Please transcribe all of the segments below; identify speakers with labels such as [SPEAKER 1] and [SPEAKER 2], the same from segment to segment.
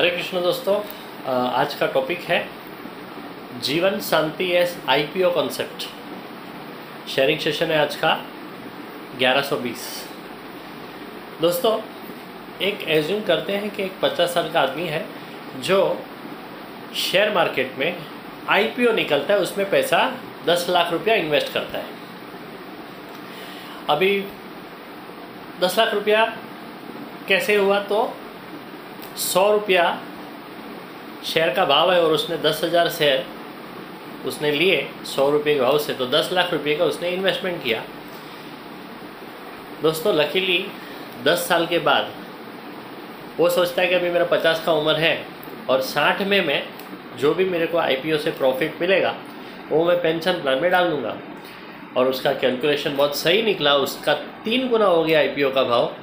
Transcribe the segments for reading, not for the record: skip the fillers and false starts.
[SPEAKER 1] हरे कृष्ण दोस्तों, आज का टॉपिक है Jeevan Shanti S IPO concept. Sharing session है आज का 1120। दोस्तों, एक एज्यूम करते हैं कि एक 50 साल का आदमी है जो शेयर मार्केट में आईपीओ निकलता है, उसमें पैसा 10 लाख रुपया इन्वेस्ट करता है। अभी 10 लाख रुपया कैसे हुआ? तो 100 रुपया शेयर का भाव है और उसने 10,000 शेयर उसने लिए 100 रुपये के भाव से, तो 10 लाख रुपये का उसने इन्वेस्टमेंट किया। दोस्तों, लकीली 10 साल के बाद वो सोचता है कि अभी मेरा 50 का उम्र है और 60 में मैं जो भी मेरे को आईपीओ से प्रॉफिट मिलेगा वो मैं पेंशन प्लान में डाल दूँगा। और उसका कैलकुलेशन बहुत सही निकला, उसका 3 गुना हो गया आईपीओ का भाव,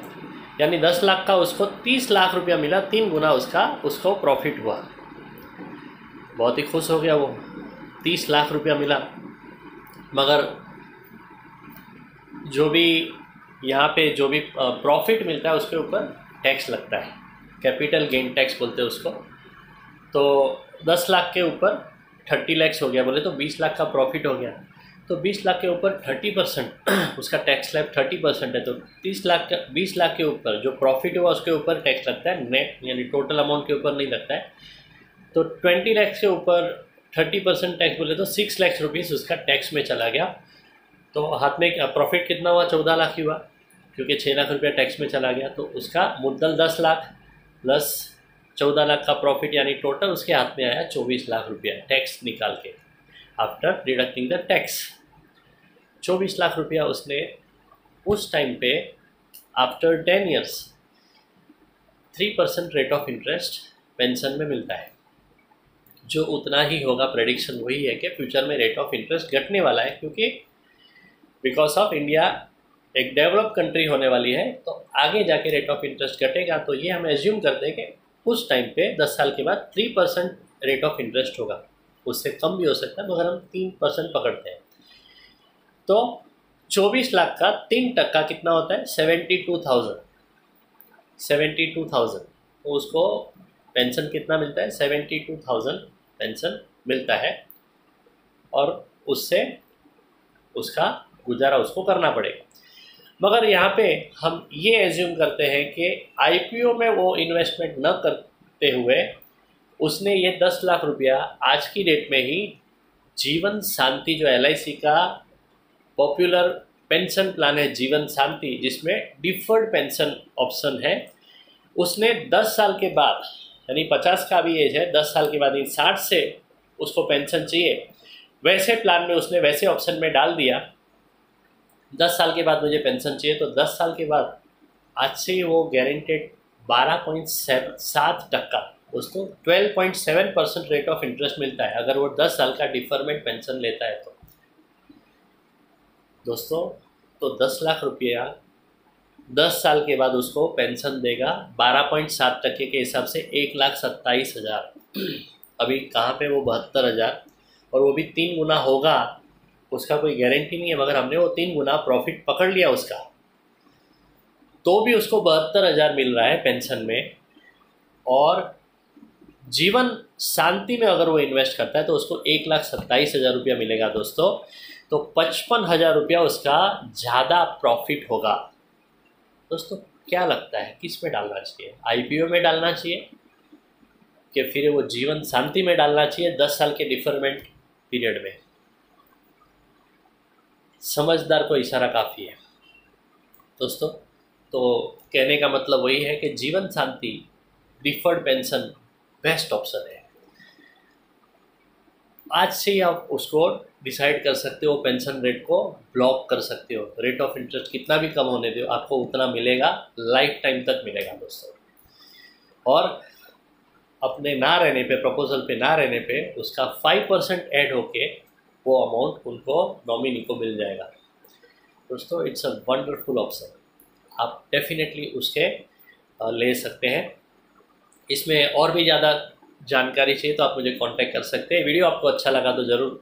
[SPEAKER 1] यानी 10 लाख का उसको 30 लाख रुपया मिला, 3 गुना उसको प्रॉफिट हुआ। बहुत ही खुश हो गया वो, 30 लाख रुपया मिला। मगर जो भी यहाँ पे जो भी प्रॉफिट मिलता है उसके ऊपर टैक्स लगता है, कैपिटल गेन टैक्स बोलते हैं उसको। तो 10 लाख के ऊपर 30 लाख हो गया, बोले तो 20 लाख का प्रॉफिट हो गया। तो 20 लाख के ऊपर 30% उसका टैक्स स्लैब 30% है। तो 20 लाख के ऊपर जो प्रॉफिट हुआ उसके ऊपर टैक्स लगता है, नेट यानी टोटल अमाउंट के ऊपर नहीं लगता है। तो 20 लाख के ऊपर 30% टैक्स बोले तो 6 लाख रुपीज़ उसका टैक्स में चला गया। तो हाथ में प्रॉफिट कितना हुआ? 14 लाख ही हुआ, क्योंकि 6 लाख रुपया टैक्स में चला गया। तो उसका मुद्दल 10 लाख प्लस 14 लाख का प्रॉफिट, यानी टोटल उसके हाथ में आया 24 लाख रुपया टैक्स निकाल के, after deducting the tax. 24 lakh रुपया उसने उस टाइम पे after 10 years 3% rate of interest pension में मिलता है। जो उतना ही होगा, प्रेडिक्शन वही है कि फ्यूचर में रेट ऑफ इंटरेस्ट घटने वाला है, क्योंकि बिकॉज ऑफ इंडिया एक डेवलप कंट्री होने वाली है, तो आगे जाके रेट ऑफ इंटरेस्ट घटेगा। तो ये हम एज्यूम करते हैं कि उस टाइम पे 10 साल के बाद 3% रेट ऑफ इंटरेस्ट होगा, उससे कम भी हो सकता है, मगर हम 3% पकड़ते हैं। तो 24 लाख का 3% कितना होता है? 72,000। तो उसको पेंशन कितना मिलता है? 72,000 पेंशन मिलता है, और उससे उसका गुजारा उसको करना पड़ेगा। मगर यहाँ पे हम ये एज्यूम करते हैं कि आईपीओ में वो इन्वेस्टमेंट न करते हुए उसने ये 10 लाख रुपया आज की डेट में ही जीवन शांति, जो LIC का पॉपुलर पेंशन प्लान है जीवन शांति, जिसमें डिफर्ड पेंशन ऑप्शन है, उसने 10 साल के बाद, यानी 50 का भी एज है, 10 साल के बाद 60 से उसको पेंशन चाहिए, वैसे प्लान में उसने वैसे ऑप्शन में डाल दिया। 10 साल के बाद मुझे पेंशन चाहिए, तो 10 साल के बाद आज से वो गारंटेड 12.7% दोस्तों 12.7% रेट ऑफ इंटरेस्ट मिलता है, अगर वो 10 साल का डिफरमेंट पेंशन लेता है। तो दोस्तों, तो 10 लाख रुपया 10 साल के बाद उसको पेंशन देगा 12.7% के हिसाब से 1,27,000। अभी कहाँ पे वो 72,000, और वो भी 3 गुना होगा, उसका कोई गारंटी नहीं है, मगर हमने वो 3 गुना प्रॉफिट पकड़ लिया उसका, तो भी उसको 72,000 मिल रहा है पेंशन में। और जीवन शांति में अगर वो इन्वेस्ट करता है तो उसको 1,27,000 रुपया मिलेगा दोस्तों। तो 55,000 रुपया उसका ज़्यादा प्रॉफिट होगा। दोस्तों, क्या लगता है किस में डालना चाहिए? आईपीओ में डालना चाहिए कि फिर वो जीवन शांति में डालना चाहिए 10 साल के डिफरमेंट पीरियड में? समझदार को इशारा काफ़ी है दोस्तों। तो कहने का मतलब वही है कि जीवन शांति डिफर्ड पेंशन बेस्ट ऑप्शन है। आज से ही आप उसको डिसाइड कर सकते हो, पेंशन रेट को ब्लॉक कर सकते हो। रेट ऑफ इंटरेस्ट कितना भी कम होने दो, आपको उतना मिलेगा, लाइफ टाइम तक मिलेगा दोस्तों। और अपने ना रहने पे, प्रपोजल पे ना रहने पे उसका 5% ऐड होके वो अमाउंट उनको, नॉमिनी को मिल जाएगा दोस्तों। इट्स अ वंडरफुल ऑप्शन, आप डेफिनेटली उसके ले सकते हैं। इसमें और भी ज़्यादा जानकारी चाहिए तो आप मुझे कांटेक्ट कर सकते हैं। वीडियो आपको अच्छा लगा तो ज़रूर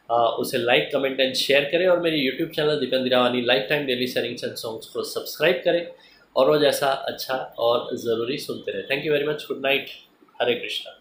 [SPEAKER 1] उसे लाइक, कमेंट एंड शेयर करें, और मेरे YouTube channel Deependra Hirawani lifetime daily sharings and songs को सब्सक्राइब करें, और रोज़ ऐसा अच्छा और ज़रूरी सुनते रहे। Thank you very much. Good night. Hare Krishna.